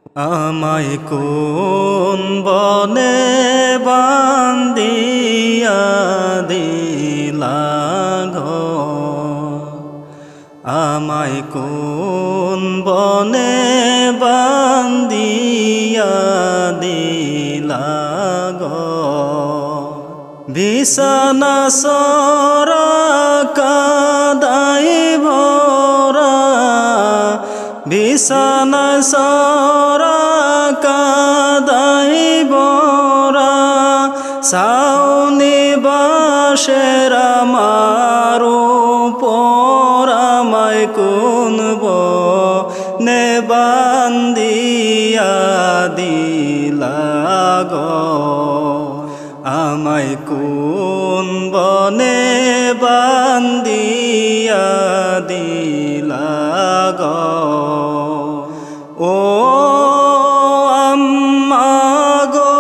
আমায় কোন বনে বান্দিয়া দিলা গো, আমায় কোন বনে বান্দিয়া দিলা গো। বিছানা সরা কাদাই ভরা, বিছানা সরা কাদাই ভরা, ছাউনি বাঁশের আমার উপর আমায় কোন বনে বান্দিয়া দিলা গো, আমায় কোন বনে বান্দিয়া দিলা গো। ও আম্মা গো,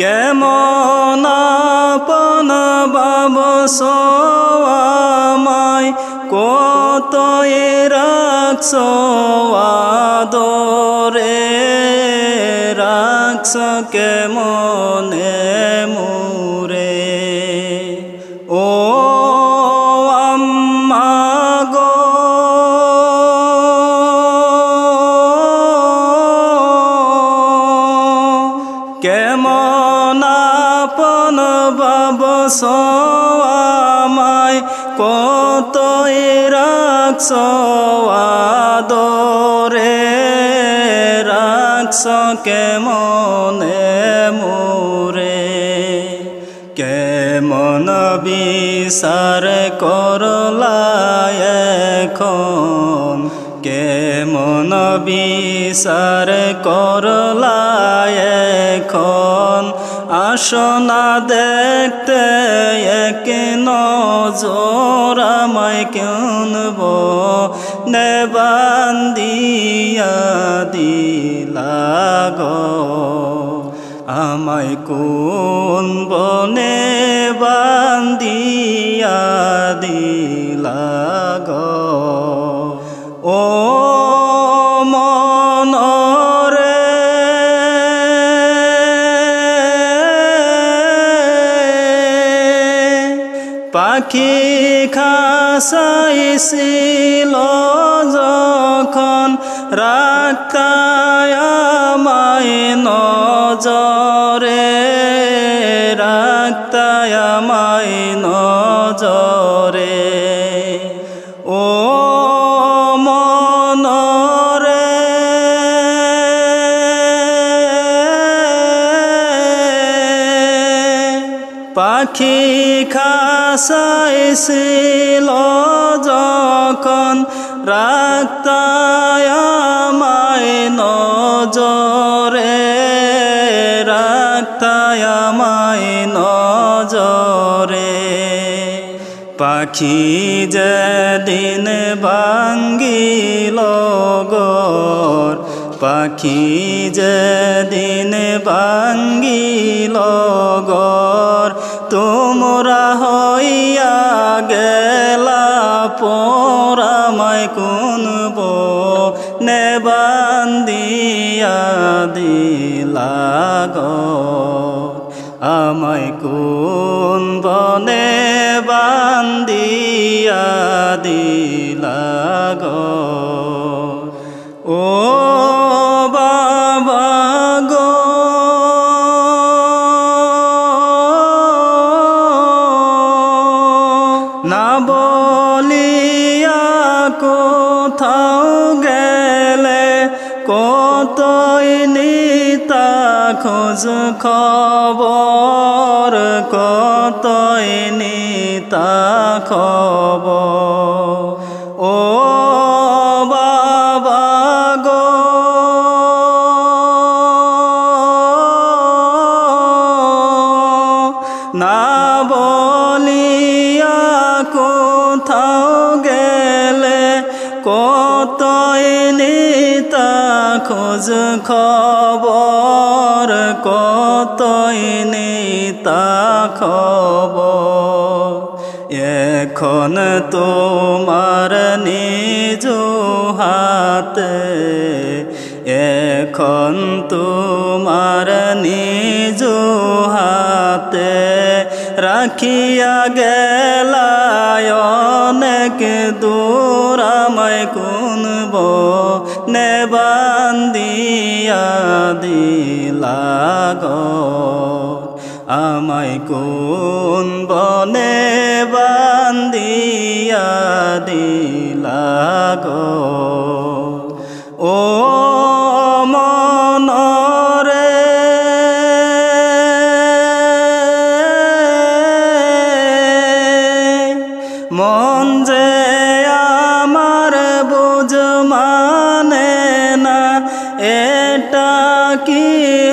কেমন আপন ভাবছ আমায়, কতই রাখছ আদরে, রাখছ কেমনে মুরে। ও আম্মা গো, কেমন আপন ভাবছ আমায়, কতই রাখছ আদরে, রাখছ কেমনে মুরে। কেমন বিচার করলা এখন, কেমন বিচার করলা এখন, আসনা দেখতে এক নজর আমায় কোন বনে বান্দিয়া দিলা গো, আমায় কোন বনে বান্দিয়া দিলা গো। ও মনরে পাখি খাসাইছিল যখন, রাখতায় আমায় নজরে, রাখতায় আমায় নজরে। ও মনরে পাখি খাসাইছিল যখন, রাখতায় আমায় নজরে, রাখতায় আমায় নজরে। পাখি যেদিন ভাঙ্গিল ঘর, পাখি যেদিন ভাঙ্গিল ঘর, তোমরা হইয়া গেলা পর আমায় কোন বনে বান্দিয়া দিলা গো, আমায় কোন বনে বান্দিয়া দিলা গো। ও বাবা গো, না বলিয়া কোথাও গেলে, কতই নিতা খোঁজ খবর, কতই নিতা খবর। ও বাবা গো, না বলিয়া কোথাও গেলে, কতই নিতা খোঁজ খবর, কতই নিতা খবর। এখন তোমার নিজ হাতে এখন তোমার নিজ হাতে রাখিয়া গেলায় অনেক দূর আমায় কুনব নেবান্দিয়া দিলা গো আমায় কোন বনে বান্দিয়া দিলা গো ও মনরে মন যে আমার বুঝ মানে না এটা কি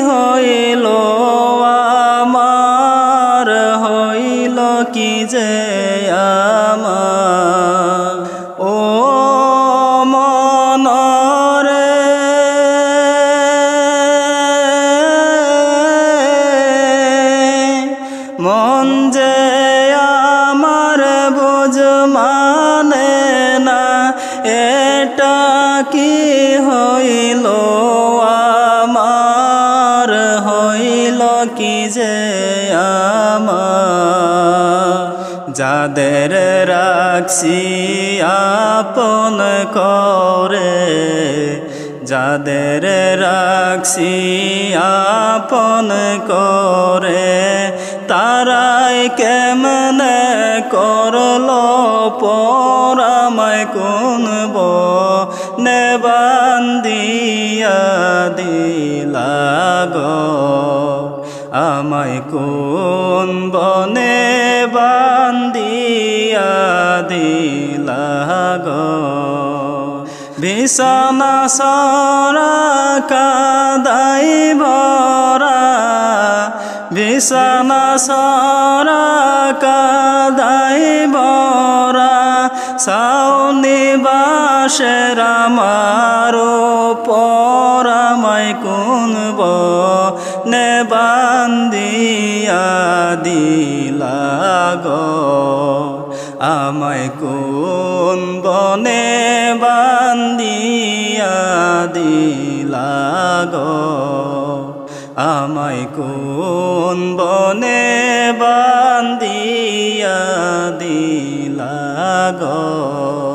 হইল আমার হইল কি যে আমার ও মনরে মন যে আমার বুঝ মানে না এটা কি হইল আমার হইল কি যে আমার যাদের রাখছি আপন করে যাদের রাখছি আপন করে তারাই কেমনে করলো পর আমায় কুনব নেবান্দিয়া দিলা গো আমায় কোন বনে বান্দিয়া দিলা গো বিছানা সরা কাদাই ভরা বিছানা সরা কাদাই ভরা সাউনি বাসের আমার পর আমায় কুনব নেবান্দিয়া দিলা গো আমায় কোন বনে বান্দিয়া দিলা গো আমায় কোন বনে বান্দিয়া দিলা গো।